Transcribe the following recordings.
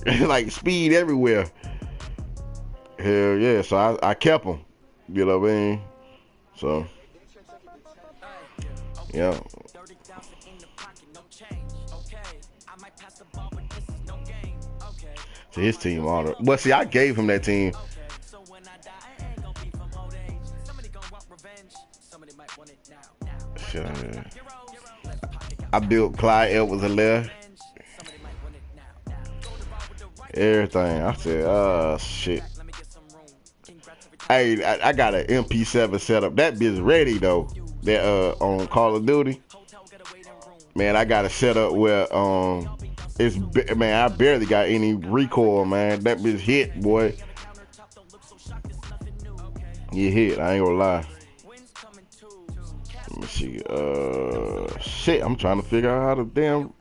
like speed everywhere. Hell yeah. So I kept him. You know what I mean? So yeah. To his team all the well, see, I gave him that team. Shit, I built Clyde Edwards-Helaire. Everything. I said, oh shit. Hey, I got an MP7 set up. That bitch ready though. That on Call of Duty. Man, I got it set up where it's man, I barely got any recoil, man. That bitch hit, boy. You hit, I ain't gonna lie. Let me see. Shit, I'm trying to figure out how to damn.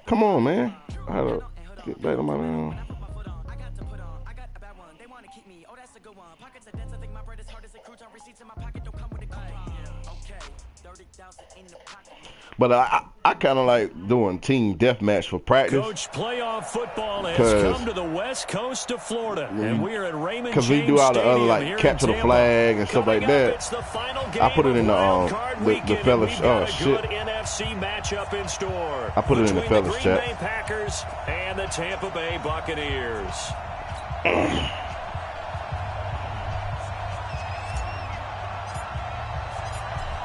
Come on, man. How to get back on my damn. But I kind of like doing team deathmatch for practice. Coach, playoff football has come to the west coast of Florida, and we are at Raymond James Stadium. Because we do all the other like capture the Tampa. flag and stuff like that. I put it in the fellas. Oh shit! NFC matchup in store. I put it in the fellas chat. Greenbay Packers and the Tampa Bay Buccaneers.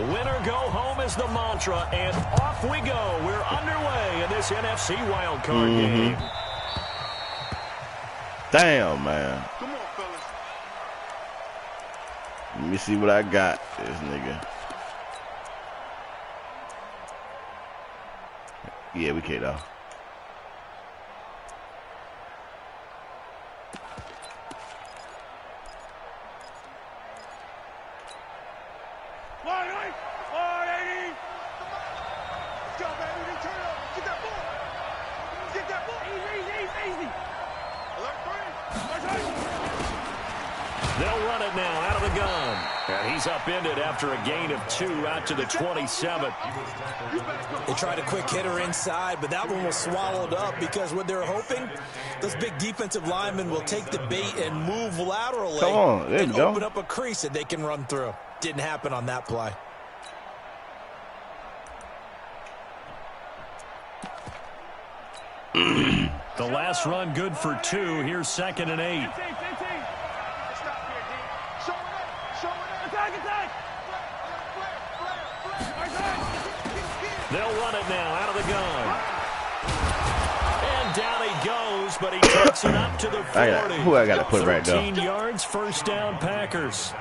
Winner go home is the mantra, and off we go. We're underway in this NFC wildcard game. Damn, man. Come on, fellas. Let me see what I got, this nigga. Yeah, we can't though. They'll run it now out of the gun. And he's upended after a gain of 2 out to the 27. They tried a quick hitter inside, but that one was swallowed up because what they're hoping, those big defensive linemen will take the bait and move laterally. Come on, there you go. Open up a crease that they can run through. Didn't happen on that play. The last run good for 2. Here's 2nd and 8. They'll run it now out of the gun. And down he goes, but he takes it up to the 40. Who I got to put right there? 13 yards, first down Packers.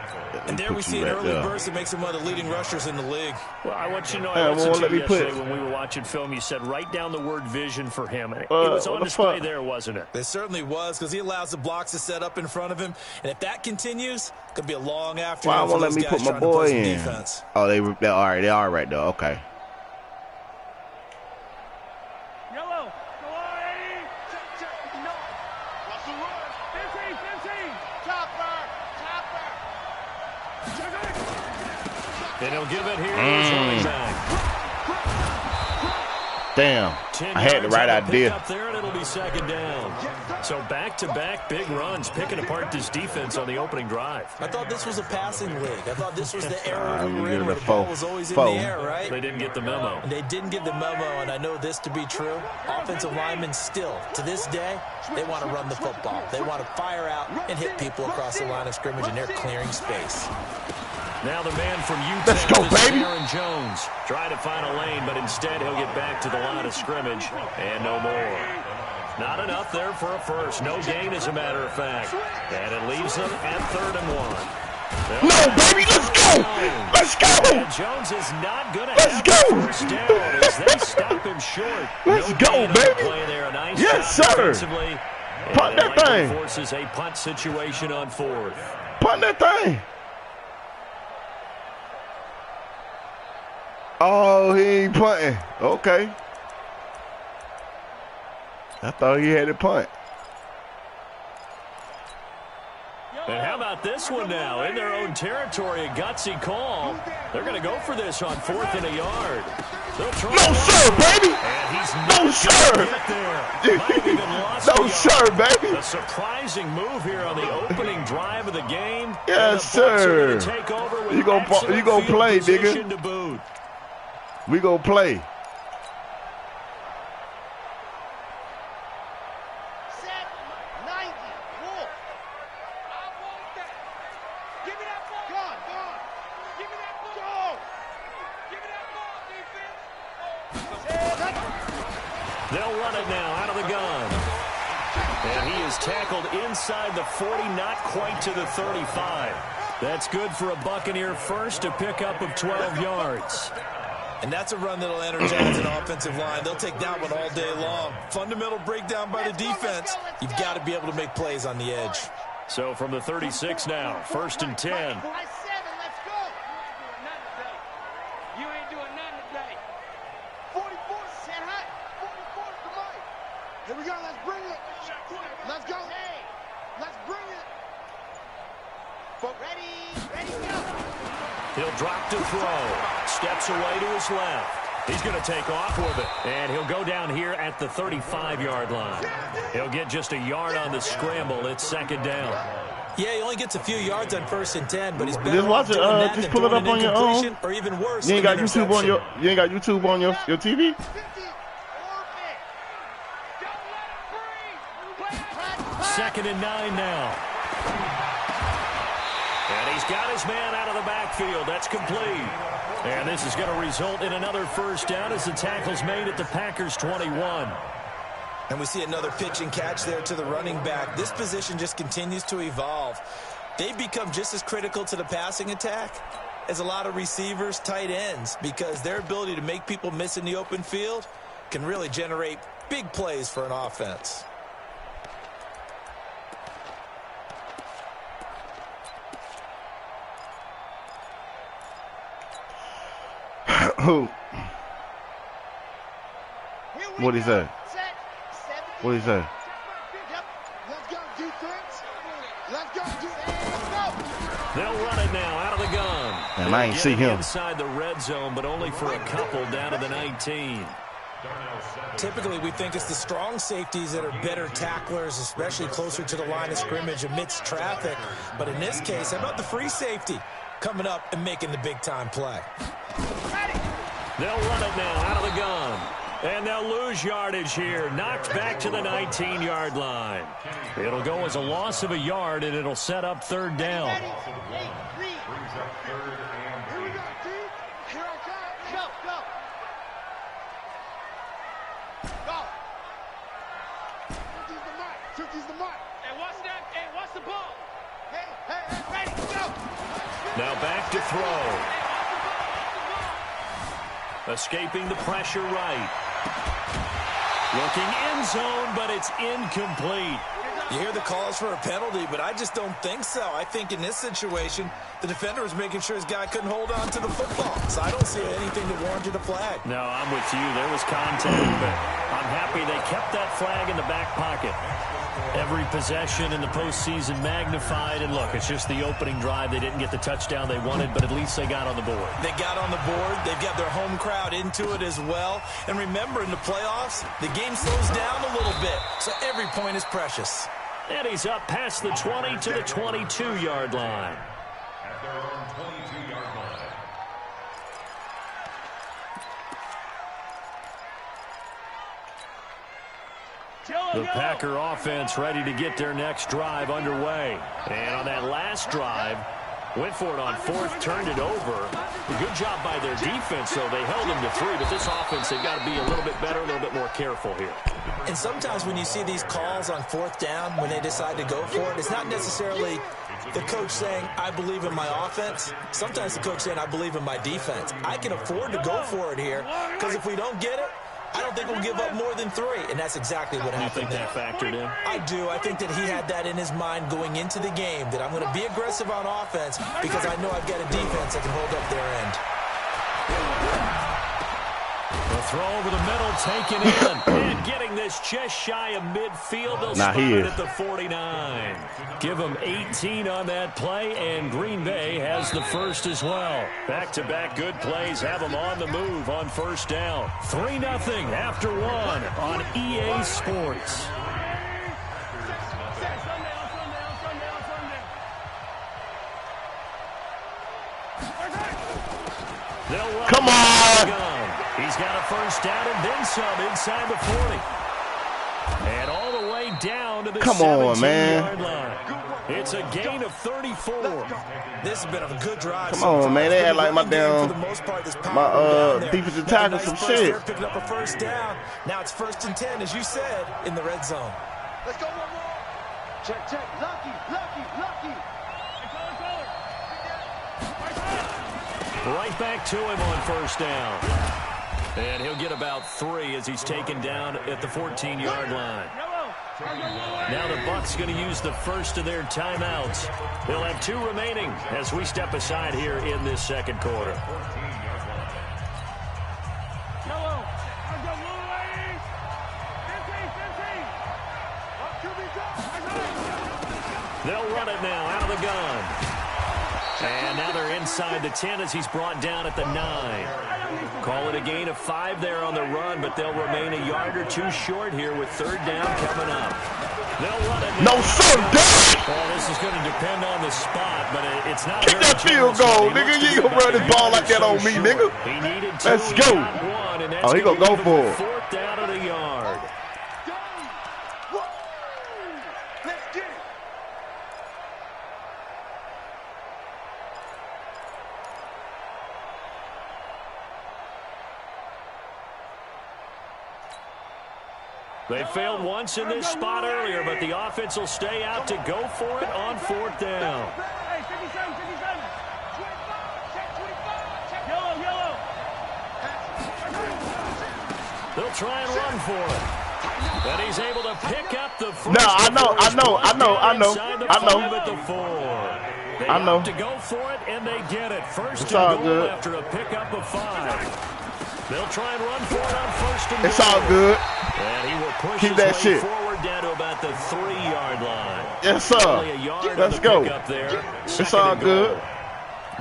And there we see an early burst that makes him one of the leading rushers in the league. Well, I want you to know, I listened to you yesterday when we were watching film. You said write down the word vision for him. And it was on display there, wasn't it? It certainly was, because he allows the blocks to set up in front of him. And if that continues, it could be a long afternoon. Why won't let me put my boy in? Defense. Oh, they're all right. They are right, though. Okay. They don't give it here. Running back. Damn. I had the right idea. Up there, and it'll be 2nd down. So back-to-back big runs, picking apart this defense on the opening drive. I thought this was a passing league. I thought this was the era we were in where the ball was always in the air, right? They didn't get the memo. And they didn't get the memo, and I know this to be true. Offensive linemen still, to this day, they want to run the football. They want to fire out and hit people across the line of scrimmage, and they're clearing space. Now the man from Utah, let's go, baby. Aaron Jones, trying to find a lane, but instead he'll get back to the line of scrimmage, and no more. Not enough there for a first. No gain, as a matter of fact. And it leaves them at 3rd and 1. No, baby, let's go! Let's go! And Jones is not going to have the first down as they stop him short. Let's go, baby! Play there. Nice yes, sir! Punt that thing! Forces a punt situation on 4th. Punt that thing! Oh, he ain't punting. Okay. I thought he had a punt. And how about this one now? In their own territory, a gutsy call. They're going to go for this on 4th and a yard. They'll try No, sir, baby. And he's No, sir. No, sir, baby. A surprising move here on the opening drive of the game. Yes, sir. You gonna play, nigga. We gonna play. They'll run it now out of the gun. And he is tackled inside the 40, not quite to the 35. That's good for a Buccaneer first, a pickup of 12 yards. And that's a run that'll energize an offensive line. They'll take that one all day long. Fundamental breakdown by the defense. You've got to be able to make plays on the edge. So from the 36 now, 1st and 10. Here we go, let's bring it. Let's go. Let's bring it. Ready, go. He'll drop to throw. Steps away to his left. He's going to take off with it. And he'll go down here at the 35-yard line. He'll get just a yard on the scramble. It's 2nd down. Yeah, he only gets a few yards on 1st and 10, but he's better Just watch it. Just pull it up on your own. Or even worse, you ain't got YouTube on your. You ain't got YouTube on your TV. 2nd and 9 now. And he's got his man out of the backfield. That's complete. And this is going to result in another 1st down as the tackle's made at the Packers' 21. And we see another pitch and catch there to the running back. This position just continues to evolve. They've become just as critical to the passing attack as a lot of receivers, tight ends, because their ability to make people miss in the open field can really generate big plays for an offense. Who? What'd he say? What'd he say? Let's go, defense. Let's go, defense. They'll run it now out of the gun. And I ain't see him. Inside the red zone, but only for a couple down to the 19. Typically, we think it's the strong safeties that are better tacklers, especially closer to the line of scrimmage amidst traffic. But in this case, how about the free safety coming up and making the big-time play? They'll run it now out of the gun. And they'll lose yardage here. Knocked back to the 19-yard line. It'll go as a loss of a yard, and it'll set up 3rd down. Here we go, D. Here I come. Go. Go. 50's the mark. Hey, what's that? Hey, what's the ball? Hey, ready, go. Now back to throw. Escaping the pressure right. Looking end zone, but it's incomplete. You hear the calls for a penalty, but I just don't think so. I think in this situation, the defender was making sure his guy couldn't hold on to the football. So I don't see anything that warranted a flag. No, I'm with you. There was contact, but I'm happy they kept that flag in the back pocket. Every possession in the postseason magnified, and look, it's just the opening drive. They didn't get the touchdown they wanted, but at least they got on the board. They got on the board. They've got their home crowd into it as well. And remember, in the playoffs, the game slows down a little bit, so every point is precious. And he's up past the 20 to the 22-yard line. At their own 22-yard line. The Packer offense ready to get their next drive underway. And on that last drive, went for it on 4th, turned it over. Good job by their defense, though. They held them to 3, but this offense, they've got to be a little bit better, a little bit more careful here. And sometimes when you see these calls on 4th down, when they decide to go for it, it's not necessarily the coach saying, I believe in my offense. Sometimes the coach saying, I believe in my defense. I can afford to go for it here, because if we don't get it, I don't think we'll give up more than 3, and that's exactly what happened. You think that factored in? I do. I think that he had that in his mind going into the game, that I'm going to be aggressive on offense because I know I've got a defense that can hold up their end. A throw over the middle, taken in, and getting this just shy of midfield. They'll spot it at the 49. Give them 18 on that play, and Green Bay has the first as well. Back-to-back good plays have them on the move on first down. 3-0 after one on EA Sports. Come on! He's got a first down and then some inside the 40. And all the way down to the 17-yard line. It's a gain of 34. This has been a good drive. Come on, man. They had like my damn, defensive tackle some shit. Picking up a first down. Now it's 1st and 10, as you said, in the red zone. Let's go one more. Check. Lucky. Right back to him on first down. And he'll get about 3 as he's taken down at the 14-yard line. Now the Bucs going to use the first of their timeouts. They'll have 2 remaining as we step aside here in this second quarter. They'll run it now out of the gun. And now they're inside the 10 as he's brought down at the 9. Call it a gain of 5 there on the run, but they'll remain a yard or 2 short here with 3rd down coming up. They'll run it. No, sir, Dad! Well, this is going to depend on the spot, but it's not Kick that field goal, nigga. You ain't gonna run this ball like that on me, nigga. He needed 2. Let's go. Oh, he gonna go for it. 4th down at a yard. Let's get it. They failed once in this spot earlier, but the offense will stay out to go for it on 4th down. Hey, 57, 57. 25, yellow. They'll try and run for it. And he's able to pick up the first. No, I know. At the 4. They opt to go for it, and they get it. First and goal after a pickup of 5. They'll try and run for it on 1st and goal. It's all good. And he will push Keep that shit forward down to about the 3-yard line. Yes, sir. Let's go. It's all good.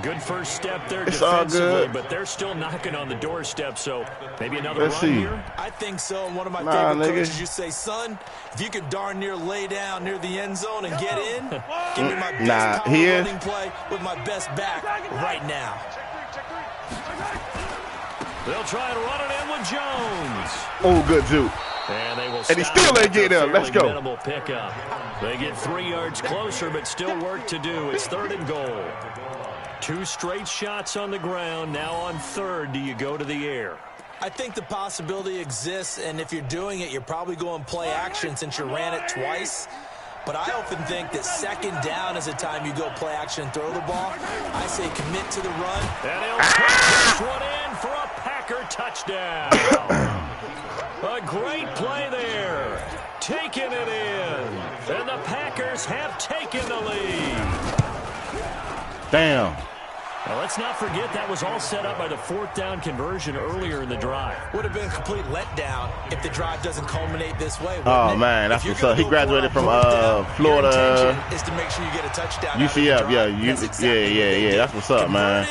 Good first step there it's all defensively, good. But they're still knocking on the doorstep, so maybe another Let's run see. here? I think so. And one of my Nah, favorite nigga. coaches, you say, son, if you could darn near lay down near the end zone and get in, give me my best power running play with my best back right now. They'll try and run it in with Jones. Oh, good, Juke. And they will And he still ain't getting there. Let's go. Minimal pickup. They get 3 yards closer, but still work to do. It's 3rd and goal. 2 straight shots on the ground. Now on 3rd, do you go to the air? I think the possibility exists, and if you're doing it, you're probably going play action since you ran it twice. But I often think that 2nd down is the time you go play action and throw the ball. I say commit to the run. And he'll put this one in for a Packer touchdown. A great play there. Taking it in. And the Packers have taken the lead. Damn. Now, let's not forget that was all set up by the 4th down conversion earlier in the drive. Would have been a complete letdown if the drive doesn't culminate this way. Oh, man, that's what's up. He graduated from Florida. Is to make sure you get a touchdown. UCF, yeah. That's what's up, man.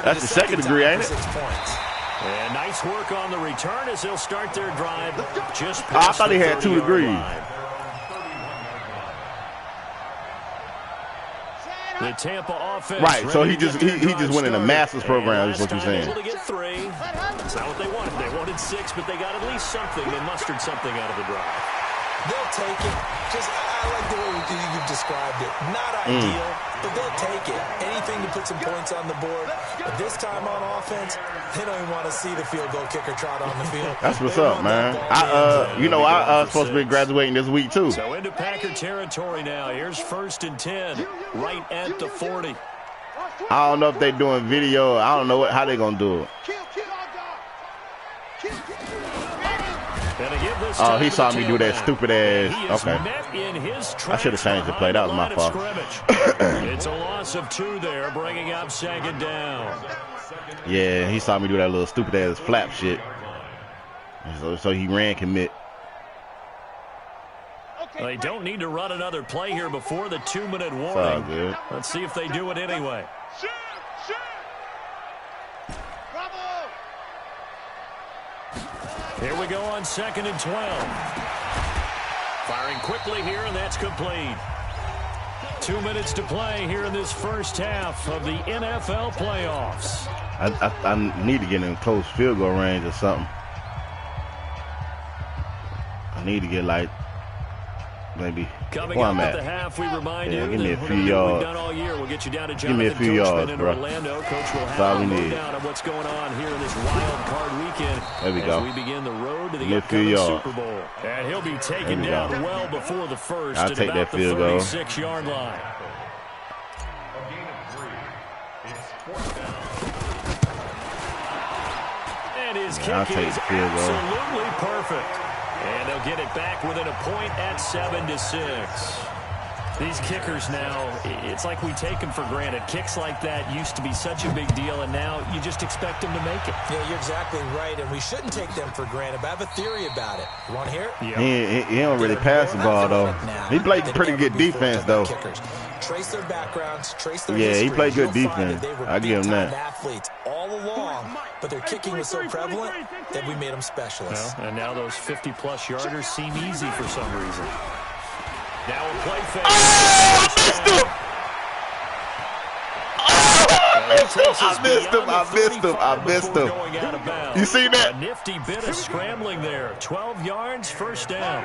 That's the 2nd degree, ain't it? 6 points. And nice work on the return as they'll start their drive just I past thought he had 2 degrees. line. The Tampa offense. Right, so he just went in a master's program is what you're saying. Able to get 3. That's not what they wanted. They wanted 6, but they got at least something. They mustered something out of the drive. They'll take it. I like the way you've described it. Not ideal, but they'll take it. Anything to put some points on the board. But this time on offense, they don't even want to see the field goal kicker trot on the field. That's what's up, man. I supposed to be graduating this week too. So into Packer territory now. Here's 1st and 10, right at the 40. I don't know if they're doing video. I don't know how they're gonna do it. Oh, he saw me do that stupid ass. Okay. I should have changed the play. That was my fault. It's a loss of 2 there, bringing up 2nd down. Yeah, he saw me do that little stupid ass flap shit. So he ran commit. They don't need to run another play here before the 2-minute It's all warning. good. Let's see if they do it anyway. Here we go on 2nd and 12. Firing quickly here, and that's complete. 2 minutes to play here in this first half of the NFL playoffs. I need to get in close field goal range or something. I need to get like maybe Coming where up I'm at at. the half, we remind you give me a that few we've yards. done all year. We'll get you down to Give me a Jonathan few Coachman yards, in bro. Orlando. Coach will That's all have we a need. lowdown of what's going on here in this wild card weekend There we as go. we begin the road to Give the me a few upcoming yards. Super Bowl. And he'll be taken There we down go. well before the first I'll at take about that the field goal. 36-yard line. A gain of 3. It's 4th down. And his I'll kick take is the field goal. absolutely perfect. And they'll get it back within a point at 7-6. These kickers now, it's like we take them for granted. Kicks like that used to be such a big deal, and now you just expect them to make it. Yeah, you're exactly right, and we shouldn't take them for granted, but I have a theory about it. You want to hear it? He don't really pass the ball though. He played pretty good defense though. Kickers. Trace their backgrounds, trace their Yeah, he history. played good You'll find defense. that they were I give him big-time that. athletes all along, but their kicking was so prevalent that we made them specialists. Well, and now those 50-plus yarders seem easy for some reason. Now a play fake. I missed him. You see that? A nifty bit of scrambling there. 12 yards, first down.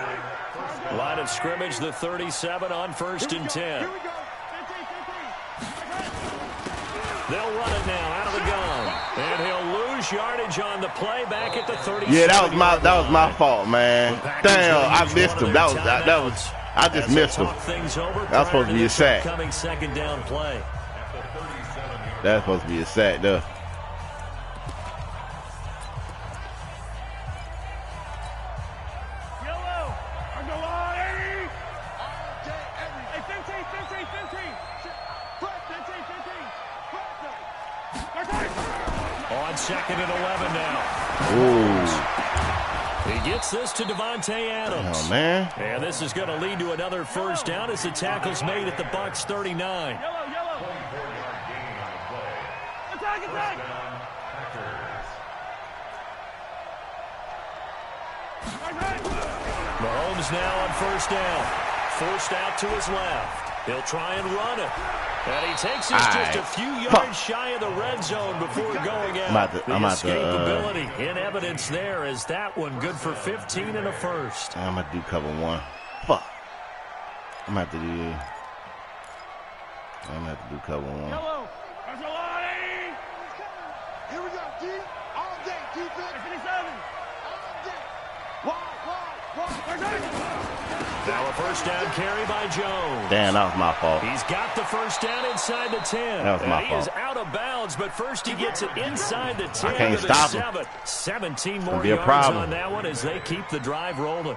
Line of scrimmage, the 37 on 1st and 10. They'll run it now out of the gun. And he'll lose yardage on the play back at the 37. Yeah, that was my fault, man. Damn, I missed him. That was I just missed him. That's supposed to be a sack. Coming 2nd down play. That's supposed to be a sack, though. Yellow. On the line. Hey, 15. 15. On 2nd and 11 now. Ooh. He gets this to Devontae Adams. Oh, man. And this is going to lead to another first down as the tackle's made at the Bucs 39. Yellow. 4-yard gain on the play. Attack. First down, Packers. Mahomes now on first down. Forced out to his left. He'll try and run it. And he takes us just a few yards shy of the red zone before going out. The escapability in evidence there as that one good for 15 and a first. I'm going to do cover one. Fuck. I'm going to have to do cover one. Yellow. On the line. Here we go, D. All day, defense. 57. All day. Wide. Now a first down carry by Jones. Damn, that was my fault. He's got the first down inside the 10. That was my and he fault. is out of bounds, but first he gets it inside the 10 I can't to the stop him. 7. 17 more be a yards problem. on that one as they keep the drive rolling.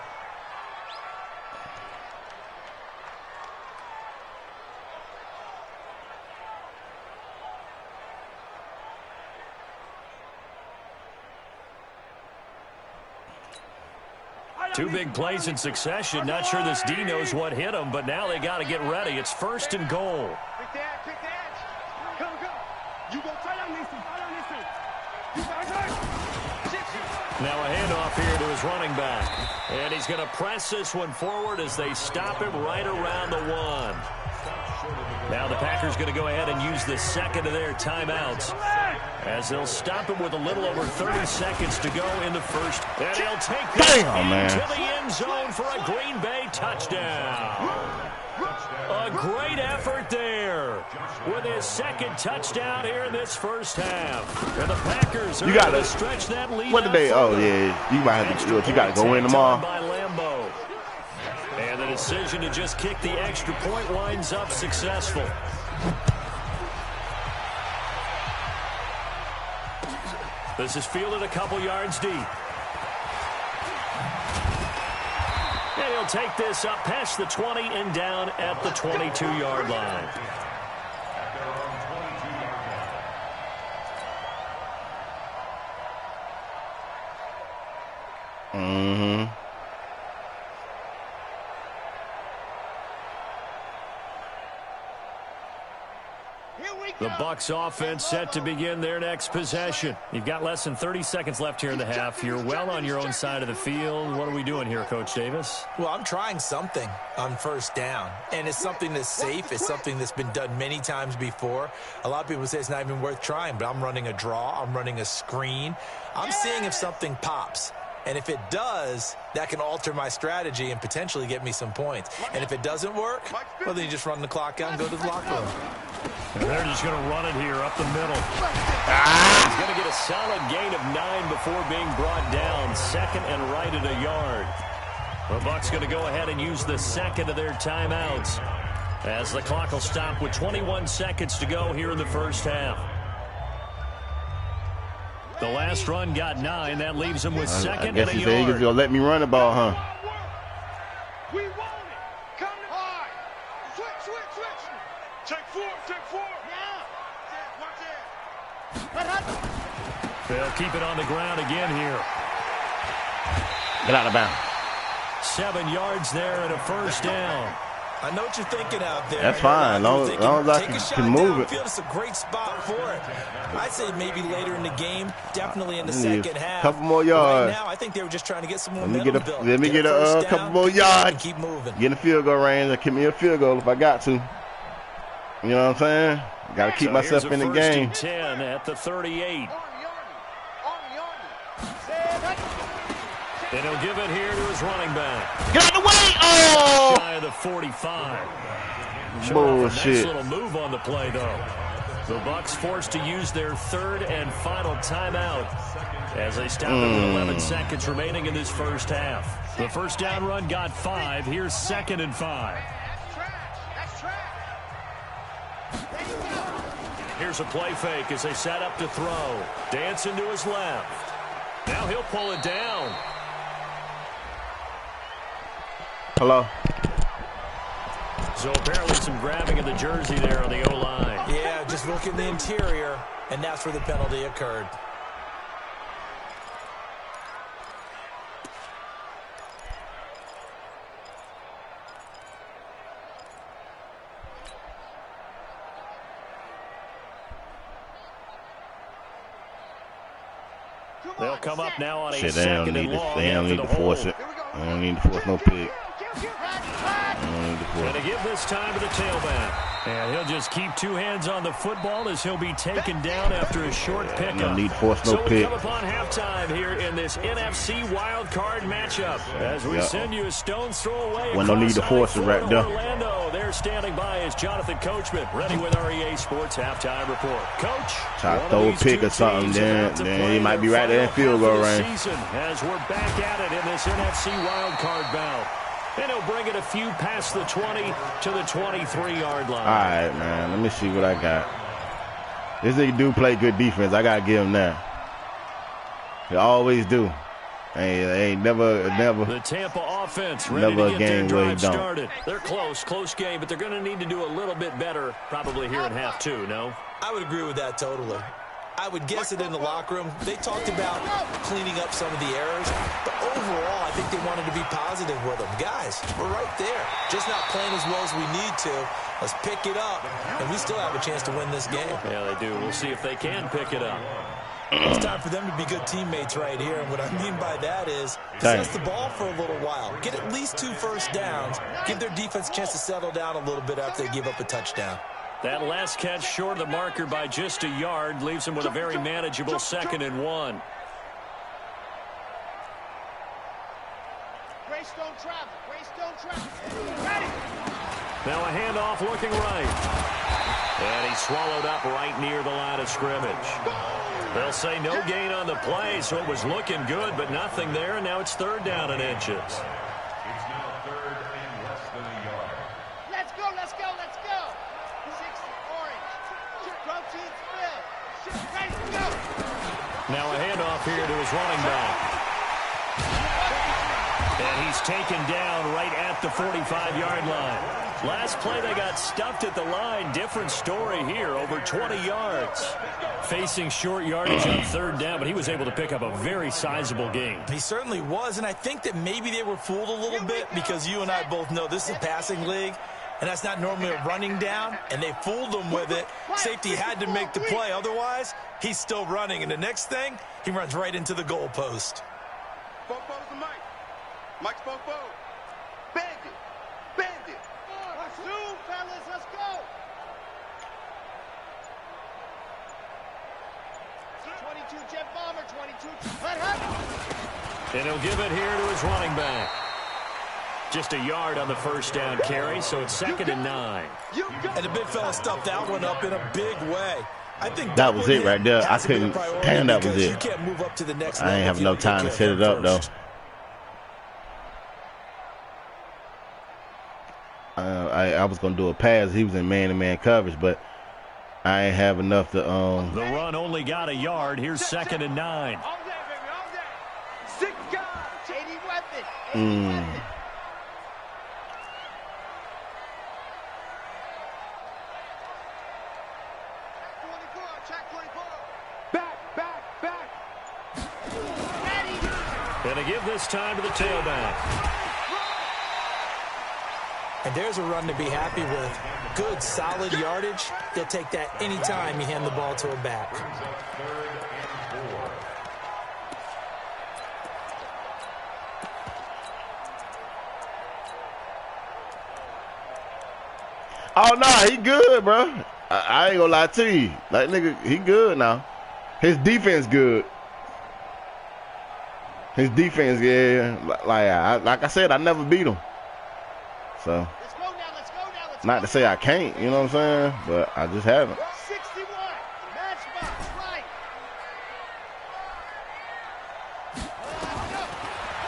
Two big plays in succession. Not sure this D knows what hit him, but now they got to get ready. It's 1st and goal. Pick the edge. Come. You go try that, listen. Now a handoff here to his running back. And he's going to press this one forward as they stop him right around the 1. Now the Packers going to go ahead and use the second of their timeouts as they'll stop him with a little over 30 seconds to go in the first. And he'll take this into the end zone for a Green Bay touchdown. A great effort there with his second touchdown here in this first half. And the Packers are going to stretch that lead. What did they? Oh, yeah. You might have to. You got to go in tomorrow. By Lambeau. And the decision to just kick the extra point winds up successful. This is fielded a couple yards deep. And he'll take this up past the 20 and down at the 22-yard line. Mm-hmm. The Bucs offense set to begin their next possession. You've got less than 30 seconds left here in the half. You're well on your own side of the field. What are we doing here, Coach Davis? Well, I'm trying something on first down, and it's something that's safe. It's something that's been done many times before. A lot of people say it's not even worth trying, but I'm running a draw. I'm running a screen. I'm seeing if something pops. And if it does, that can alter my strategy and potentially get me some points. And if it doesn't work, well, then you just run the clock out and go to the locker room. And they're just going to run it here up the middle. He's going to get a solid gain of 9 before being brought down. Second and right at a yard. The Bucs going to go ahead and use the second of their timeouts as the clock will stop with 21 seconds to go here in the first half. The last run got 9. That leaves him with second and a yard. I guess he said he was going to let me run the ball, huh? We want it. Come to hard. Switch. Take four. Now. They'll keep it on the ground again here. Get out of bounds. 7 yards there and a first down. I know what you're thinking out there. That's fine. Long as I can move it. It's a great spot for it. I'd say maybe later in the game, definitely in the second half. A couple more yards. Right now, I think they were just trying to get some momentum built. Let me get a couple more yards. Keep moving. Get in the field goal range. Give me a field goal if I got to. You know what I'm saying? Got to keep myself in the game. 10 at the 38. And he'll give it here to his running back. Get out the way! Oh! Shy of the 45. Bullshit. Nice little move on the play, though. The Bucs forced to use their third and final timeout as they stop it with 11 seconds remaining in this first half. The first down run got 5. Here's 2nd and 5. Here's a play fake as they set up to throw. Dancing to his left. Now he'll pull it down. Hello. So apparently some grabbing of the jersey there on the O-line. Yeah, just look in the interior, and that's where the penalty occurred. They'll come up now on a Shit, they don't second need and long. they don't need to force it. They don't need to force no pick. Going to give this time to the tailback. And he'll just keep 2 hands on the football as he'll be taken down after a short pickup. No need to force no so pick. we come upon halftime here in this NFC wild card matchup as we send you a stone's throw away. Well, no need to force it right there. Orlando. They're standing by as Jonathan Coachman ready with our EA Sports halftime report. Coach, try to throw a pick or something, then he might be right there in field goal range. As we're back at it in this NFC wild card bout. And he'll bring it a few past the 20 to the 23-yard line. All right, man. Let me see what I got. This nigga do play good defense. I got to give him that. He always do. Ain't never. The Tampa offense ready never to a get game their where he drive don't. started. They're close game, but they're going to need to do a little bit better probably here in half 2, no? I would agree with that totally. I would guess it in the locker room. They talked about cleaning up some of the errors, but overall, I think they wanted to be positive with them. Guys, we're right there. Just not playing as well as we need to. Let's pick it up, and we still have a chance to win this game. Yeah, they do. We'll see if they can pick it up. It's time for them to be good teammates right here, and what I mean by that is possess the ball for a little while. Get at least 2 first downs. Give their defense a chance to settle down a little bit after they give up a touchdown. That last catch short of the marker by just a yard leaves him with a very manageable 2nd and 1. Greystone travel. Ready. Now a handoff looking right. And he's swallowed up right near the line of scrimmage. They'll say no gain on the play, so it was looking good, but nothing there, and now it's 3rd down and inches. It's now 3rd and less than a yard. Let's go. 60 orange. Protein spill. Ready to go. Now a handoff here to his running back. And he's taken down right at the 45-yard line. Last play, they got stuffed at the line. Different story here, over 20 yards. Facing short yardage on 3rd down, but he was able to pick up a very sizable gain. He certainly was, and I think that maybe they were fooled a little bit because you and I both know this is a passing league, and that's not normally a running down, and they fooled him with it. Safety had to make the play. Otherwise, he's still running, and the next thing, he runs right into the goalpost. Bobo's the Mike. Mike's Bobo. Bandit. Bandit. Let's do, fellas. Let's go. 22 jet bomber. 22. Let And he'll give it here to his running back. Just a yard on the 1st down carry, so it's 2nd and 9. And the big fella stuffed that one up in a big way. I think that was it right there. I couldn't. Damn, that was it. You can't move up to the next I ain't have no time to set it up though. I was gonna do a pass. He was in man-to-man coverage, but I ain't have enough to. The run only got a yard. Here's 2nd and 9. All day, baby, all day. 6 guys. 80 weapon. And to give this time to the tailback. And there's a run to be happy with. Good, solid yardage. They'll take that anytime you hand the ball to a back. Oh, no, he good, bro. I ain't gonna lie to you. Like, nigga, he good now. His defense good. His defense, yeah. Like I said, I never beat him. So, Let's go now, let's go now, let's not to say I can't, you know what I'm saying? But I just haven't. 61. Matchbox, right.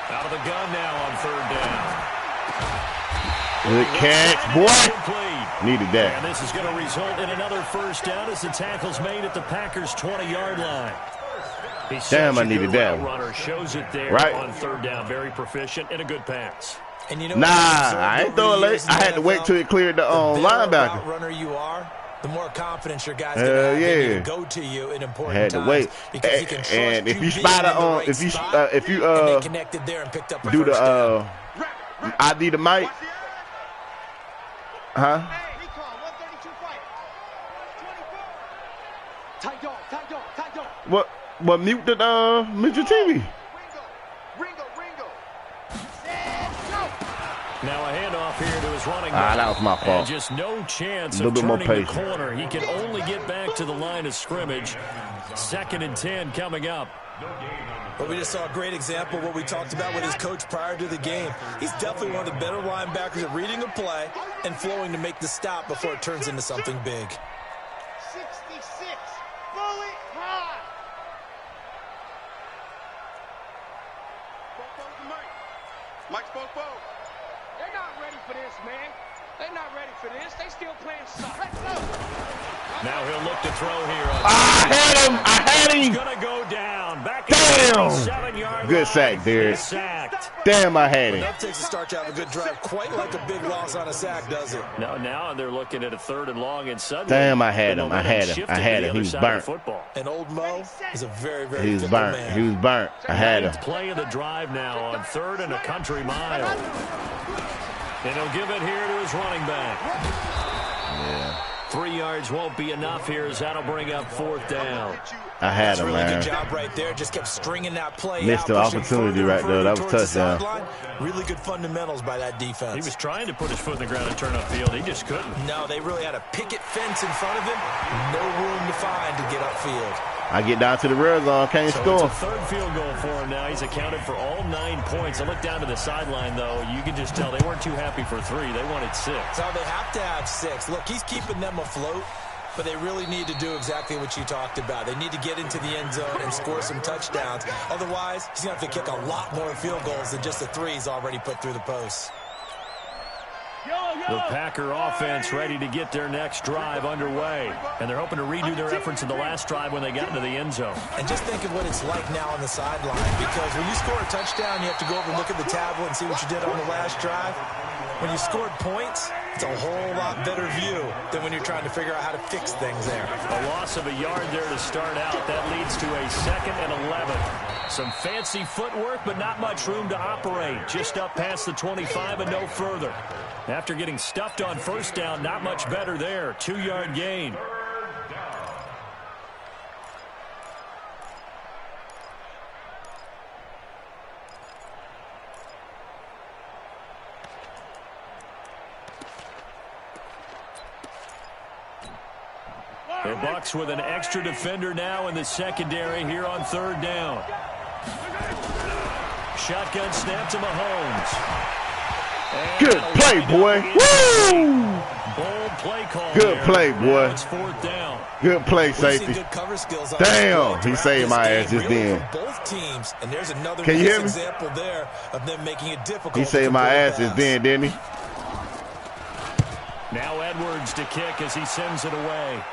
Out of the gun now on 3rd down. Good catch, boy. Needed that. And this is going to result in another 1st down as the tackle's made at the Packers' 20-yard line. Damn, I needed that. Runner shows it there right on 3rd down. Very proficient and a good pass. And you know, nah, I ain't throwing late. I had to wait till it cleared the linebacker. The runner you are, the more confidence your guys have to go to you in important had to wait. Because he can trust and if you being spot in the on, right if you spot, if you and they connected there and picked up a do first down. the ID the mic, huh? Hey, recall, 132 fight. 24. Tight dog, tight dog, tight dog. What mute the your TV? Ringo. Now a handoff here to his running back. That was my fault. And just no chance A little of bit more turning the patient. corner. He can only get back to the line of scrimmage. 2nd and 10 coming up. But we just saw a great example of what we talked about with his coach prior to the game. He's definitely one of the better linebackers at reading a play and flowing to make the stop before it turns into something big. 66. Bullet high. Bobo's the Mike. Mike's Bobo. They're not ready for this, man. They're not ready for this. They still playing soccer. Now he'll look to throw here. I had him. He's going to go down. Back Damn. 7-yard Good line. sack, Derek. He's sacked. Damn, I had him. That takes a start to have a good drive. Quite like a big loss on a sack, does it? Now they're looking at a 3rd and long, and suddenly Damn, I had the him. I momentum had him. shifted I had to the him. He other was side of the burnt. football. And old Mo is a very, very He was fickle burnt. man. He was burnt. I had him. Play of the drive now on 3rd and a country mile. And he'll give it here to his running back. Yeah. 3 yards won't be enough here as that'll bring up 4th down. I had him, Really man. good job right there. Just kept stringing that play Missed out, the pushing opportunity further and right there. That further was towards the touchdown. sideline. Really good fundamentals by that defense. He was trying to put his foot in the ground and turn upfield. He just couldn't. No, they really had a picket fence in front of him. No room to find to get upfield. I get down to the red zone, can't So score. it's a 3rd field goal for him now. He's accounted for all 9 points. I look down to the sideline, though. You can just tell they weren't too happy for 3. They wanted 6. So they have to have 6. Look, he's keeping them afloat, but they really need to do exactly what you talked about. They need to get into the end zone and score some touchdowns. Otherwise, he's going to have to kick a lot more field goals than just the 3 he's already put through the posts. The Packer offense ready to get their next drive underway. And they're hoping to redo their efforts in the last drive when they got into the end zone. And just think of what it's like now on the sideline, because when you score a touchdown, you have to go over and look at the tablet and see what you did on the last drive. When you scored points, it's a whole lot better view than when you're trying to figure out how to fix things there. A loss of a yard there to start out. That leads to a 2nd and 11. Some fancy footwork, but not much room to operate. Just up past the 25 and no further. After getting stuffed on first down, not much better there. 2-yard gain. The Bucs with an extra defender now in the secondary here on 3rd down. Shotgun snap to Mahomes. And good play, boy. Woo! Bold play call. Good there. play, boy. Now it's 4th down. Good play, safety. Good cover skills on damn, he saved my ass just then. Both teams, and there's another Can you hear me? example there of them making it difficult. He saved my ass just then, didn't he? Now Edwards to kick as he sends it away.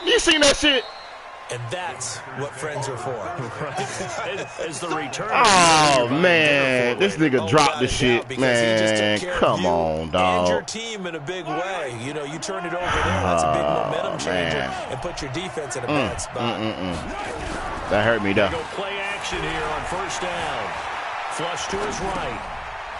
You seen that shit? And that's what friends are for. As the return. Oh, man. This nigga dropped the shit, man. Come on, dog. And your team in a big way. You know, you turn it over there. That's a big momentum changer. And put your defense in a bad spot. That hurt me, though. Go play action here on 1st down. Flush to his right.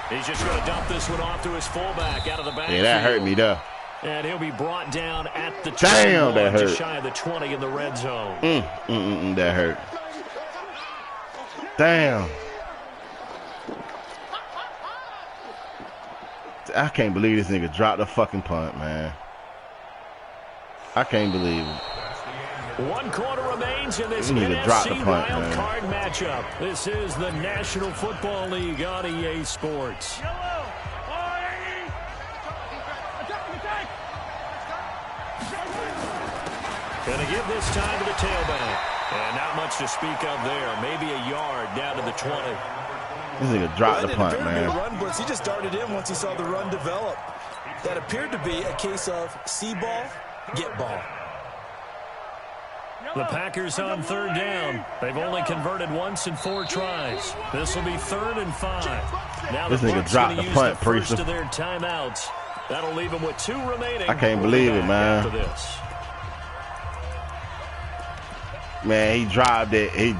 He's just going to dump this one off to his fullback out of the backfield. Yeah, that hurt me, though. And he'll be brought down at the 21, damn, that hurt. Just shy of the 20 in the red zone. That hurt. Damn. I can't believe this nigga dropped the fucking punt, man. I can't believe it. 1 quarter remains in this NFC wild card matchup. This is the National Football League on EA Sports. Going to give this time to the tailback. And not much to speak of there. Maybe a yard down to the 20. This nigga dropped the punt, man. Run blitz. He just darted in once he saw the run develop. That appeared to be a case of see ball, get ball. The Packers on 3rd down. They've only converted once in 4 tries. This will be 3rd and 5. Now this nigga dropped the punt, first of their timeouts. That'll leave them with 2 remaining. I can't believe it, man. After this. Man, he dropped it. He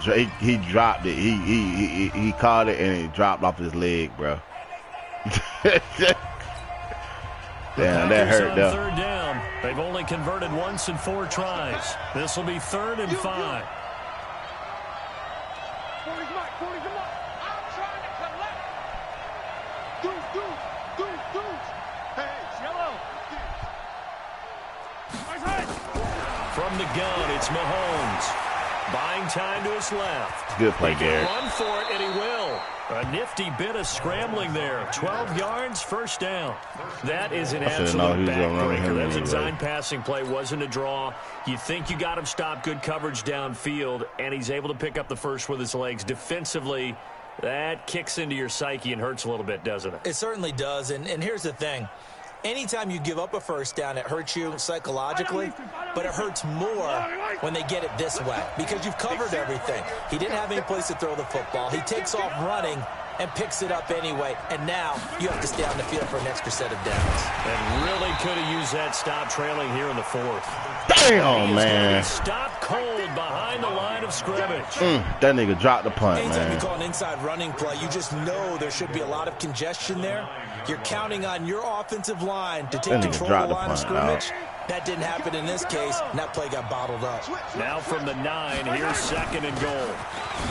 dropped it. He caught it and it dropped off his leg, bro. Damn, that hurt, though. 3rd down. They've only converted once in 4 tries. This will be 3rd and 5. 40's Mike. I'm trying to collect. Deuce. Hey, yellow. From the gun, it's Mahomes. Buying time to his left. Good play, Garrett. Run for it, and he will. A nifty bit of scrambling there. 12 yards, 1st down. That is an absolute backbreaker. That design passing play wasn't a draw. You think you got him stopped, good coverage downfield, and he's able to pick up the first with his legs. Defensively, that kicks into your psyche and hurts a little bit, doesn't it? It certainly does, and here's the thing. Anytime you give up a 1st down, it hurts you psychologically, but it hurts more when they get it this way because you've covered everything. He didn't have any place to throw the football. He takes off running and picks it up anyway, and now you have to stay on the field for an extra set of downs. And really could have used that stop trailing here in the 4th. Damn, man. Stop cold behind the line of scrimmage. That nigga dropped the punt, Anytime man. you call an inside running play, you just know there should be a lot of congestion there. You're counting on your offensive line to take control of the line of scrimmage. That didn't happen in this case, and that play got bottled up. Now from the 9, here's 2nd and goal.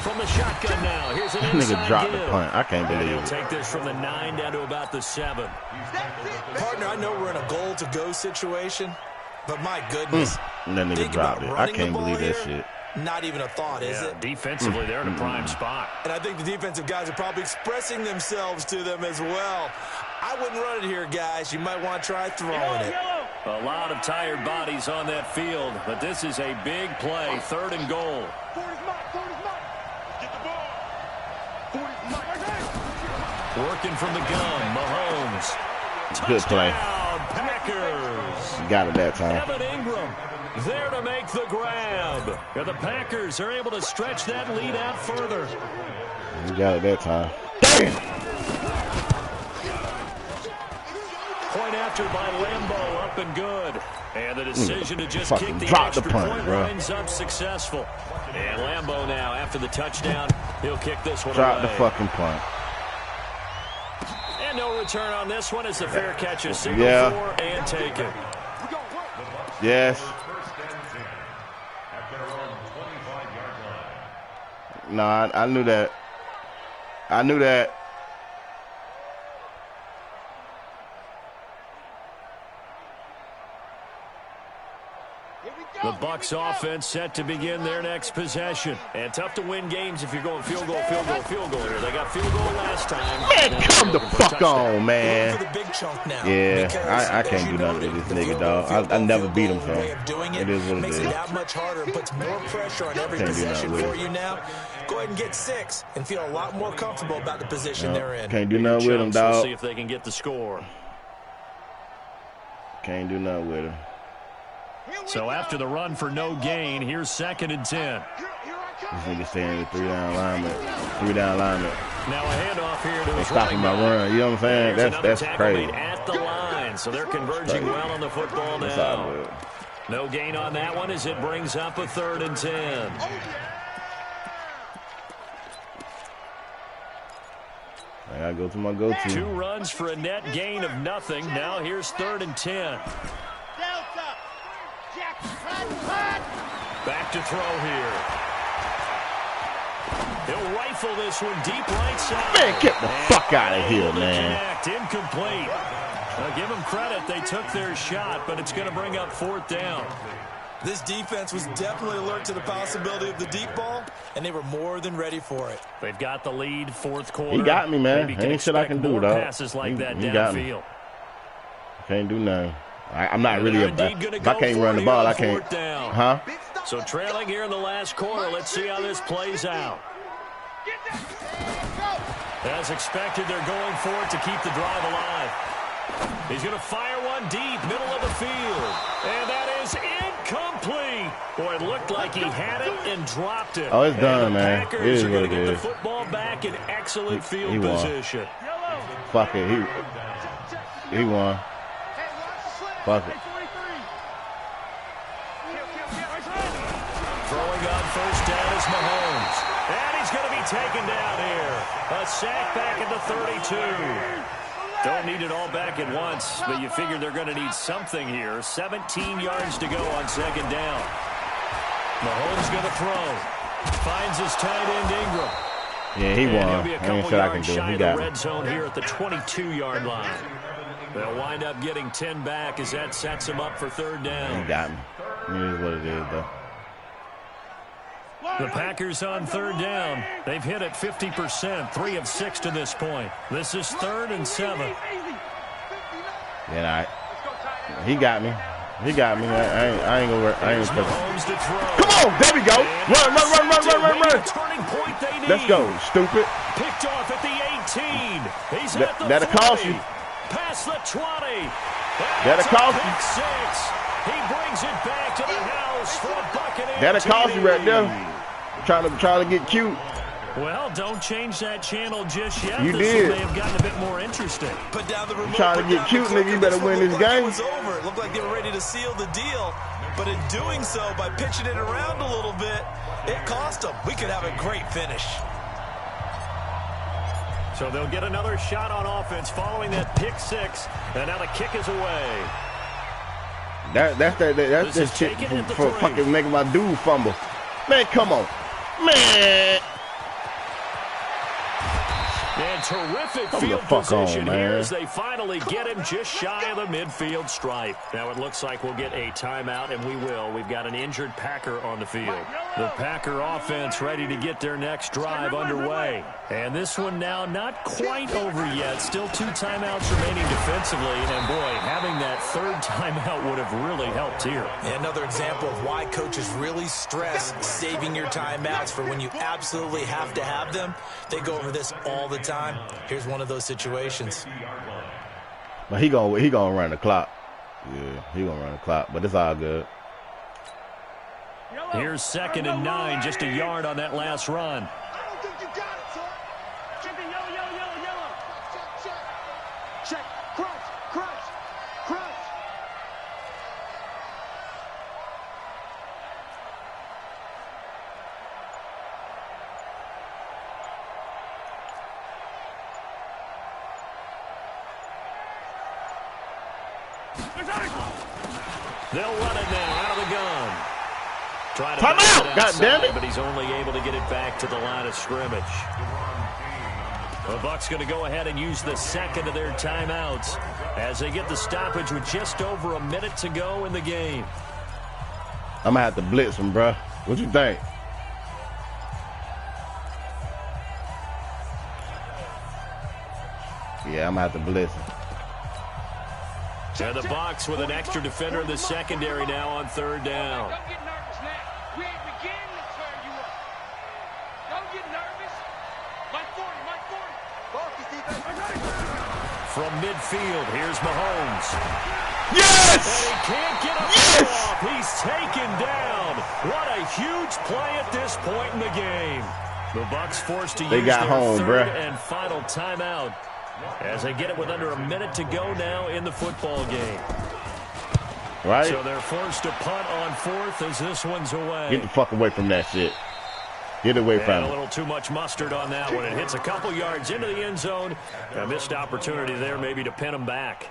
From the shotgun now, here's an inside Nigga dropped the give. punt. I can't believe He'll it. take this from the 9 down to about the 7. Partner, I know we're in a goal-to-go situation, but my goodness. And that nigga dropped it. I can't believe that shit. Not even a thought, is it? Defensively, they're in a prime spot. And I think the defensive guys are probably expressing themselves to them as well. I wouldn't run it here, guys. You might want to try throwing it. A lot of tired bodies on that field, but this is a big play, 3rd and goal. 40's Mike. Get the ball. 40's Mike. Working from the gun, Mahomes. Good play. Touchdown, Packers. Got it that time. Evan Ingram there to make the grab. And the Packers are able to stretch that lead out further. You got it that time. Damn. Point after by Lambeau, up and good. And the decision to just kick the drop extra the punt, point bro. winds up successful. And Lambeau now, after the touchdown, he'll kick this one Drop away. the fucking punt. And no return on this one as the fair catch is signaled for and taken. Yes. No, I knew that. I knew that. The Bucs offense set to begin their next possession. And tough to win games if you're going field goal, field goal, field goal here. They got field goal last time. Man, come the fuck on, man. For the big chunk now, Yeah, I can't do nothing with this nigga, dog. I never beat him, so it is what it makes is. it that much harder and puts more pressure on every Can't do possession nothing for with you now. Go ahead and get 6 and feel a lot more comfortable about the position they're in. Can't do nothing with him, We'll dog. see if they can get the score. Can't do nothing with him. So after the run for no gain, here's 2nd and 10. This nigga staying in the 3-down alignment. 3-down alignment. Now a handoff here to They his stopping my run. You know what I'm saying? There's another That's tackle crazy. made at the line, so they're converging well on the football That's all now. good. No gain on that one as it brings up a 3rd and 10. I gotta go to my go-to. 2 runs for a net gain of nothing. Now here's 3rd and 10. Back to throw here. He'll rifle this one deep right side. Man, get the fuck out of here, man. Connect, incomplete. Now give them credit. They took their shot, but it's going to bring up 4th down. This defense was definitely alert to the possibility of the deep ball, and they were more than ready for it. They've got the lead, 4th quarter. He got me, man. Maybe Ain't shit I can do, more dog. passes like that He got me. downfield. Can't do nothing. I'm not really They're a indeed gonna if I go can't for run it the here ball, on I can't. 4th down. Huh? So trailing here in the last quarter. Let's see how this plays out. As expected, they're going for it to keep the drive alive. He's going to fire one deep, middle of the field. And that is incomplete. Boy, it looked like he had it and dropped it. Oh, it's done, the man. Packers It is are what going to it get the is. football back in excellent field he won. position. Fuck it. He won. Fuck it. Throwing on 1st down is Mahomes. And he's going to be taken down here. A sack back at the 32. Don't need it all back at once, but you figure they're going to need something here. 17 yards to go on 2nd down. Mahomes going to throw. Finds his tight end Ingram. Yeah, he And won. he'll be a Ain't couple shit I can yards do. shy He of the got me. red zone here at the 22-yard line. They'll wind up getting 10 back as that sets him up for 3rd down. He got me. It is what it is, though. The Packers on 3rd down. They've hit it 50%, 3 of 6 to this point. This is 3rd and 7. Yeah, he got me. He got me. I ain't gonna work. I ain't gonna Mahomes to throw. Come on, there we go. Run. Turning point they need. Let's go, stupid. Picked off at the 18. He's at the That'll 40. cost you. Past the 20. That'll cost you. Pick 6. He brings it back to the house for a Buccaneer. That'll cost you right there. Trying to get cute. Well, don't change that channel just yet. You This did. may have gotten a bit more interesting. Put down the remote. Trying to put get down cute, the nigga. You better clicker. win this Looked like game. It was over. It looked like they were ready to seal the deal. But in doing so, by pitching it around a little bit, it cost them. We could have a great finish. So they'll get another shot on offense following that pick 6. And now the kick is away. That's just shit for fucking making my dude fumble. Man, come on. Man. And terrific Come the field fuck on, position man. here as they finally get him just shy of the midfield stripe. Now it looks like we'll get a timeout, and we will. We've got an injured Packer on the field. The Packer offense ready to get their next drive underway. And this one now not quite over yet. Still 2 timeouts remaining defensively. And boy, having that 3rd timeout would have really helped here. And another example of why coaches really stress saving your timeouts for when you absolutely have to have them. They go over this all the time. Here's one of those situations. But he gonna run the clock. Yeah, he gonna run the clock. But it's all good. Here's 2nd and 9, just a yard on that last run. They'll run it now out of the gun. Trying to Time out! God damn it! But he's only able to get it back to the line of scrimmage. The Bucs going to go ahead and use the second of their timeouts as they get the stoppage with just over a minute to go in the game. I'm going to have to blitz him, bro. What you think? Yeah, I'm going to have to blitz him. And the Bucs with an extra defender in the secondary now on third down. Don't get nervous now. We ain't beginning to tear you up. Don't get nervous. Mike 40, Mike 40. From midfield, here's Mahomes. Yes! And he can't get a off. He's taken down. What a huge play at this point in the game. The Bucs forced to use their third and final timeout as they get it with under a minute to go now in the football game. Right. So they're forced to punt on fourth as this one's away. Get the fuck away from that shit. Get away from it. A little too much mustard on that one. It hits a couple yards into the end zone. A missed opportunity there maybe to pin them back.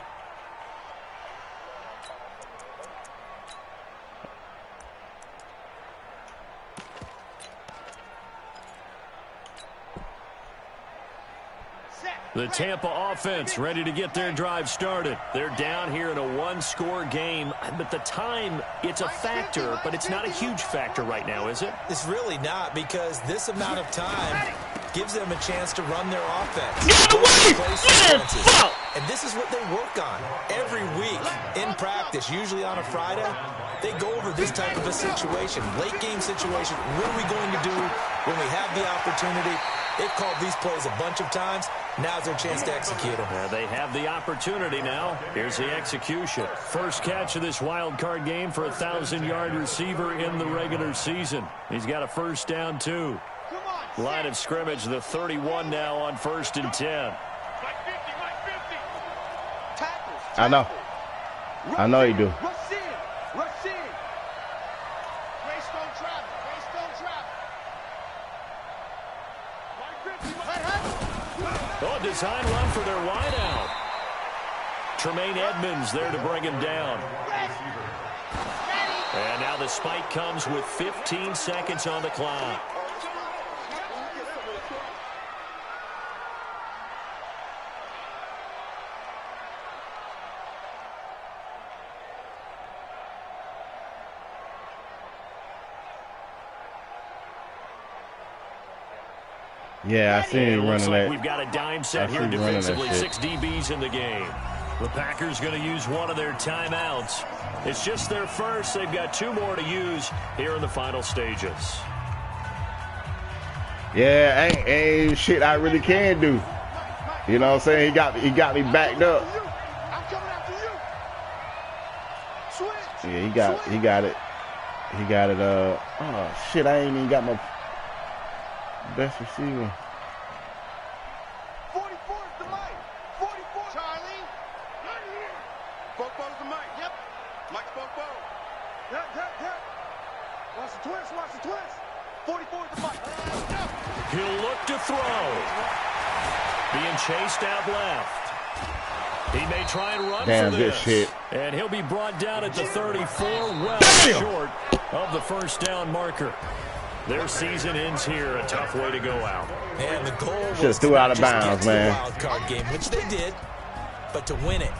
The Tampa offense ready to get their drive started. They're down here in a one-score game, but the time, it's a factor, but it's not a huge factor right now, is it? It's really not, because this amount of time gives them a chance to run their offense. Get away! And this is what they work on every week in practice, usually on a Friday. They go over this type of a situation, late game situation. What are we going to do when we have the opportunity? They've called these plays a bunch of times. Now's their chance to execute them. They have the opportunity now. Here's the execution. First catch of this wild card game for a 1,000-yard receiver in the regular season. He's got a first down, too. Line of scrimmage, the 31 now on 1st and 10. I know. I know you do. Oh, design run for their wideout. Tremaine Edmonds there to bring him down. And now the spike comes with 15 seconds on the clock. Yeah, I seen him running that. We've got a dime set here defensively. 6 DBs in the game. The Packers going to use one of their timeouts. It's just their first. They've got 2 more to use here in the final stages. Yeah, ain't shit I really can do. You know what I'm saying? He got me backed up. Yeah, he got it. He got it. Oh shit, I ain't even got my best receiver. 44 is the mic. 44. Charlie. Right here. Football's the mic. Yep. Mike's football. Yep. Watch the twist. 44 is the mic. He'll look to throw. Being chased out left. He may try and run for this. Good shit. And he'll be brought down at the 34, well short of the first down marker. Their season ends here. A tough way to go out. And the goal was just threw out of bounds, to man. the wild card game, which they did, but to win it.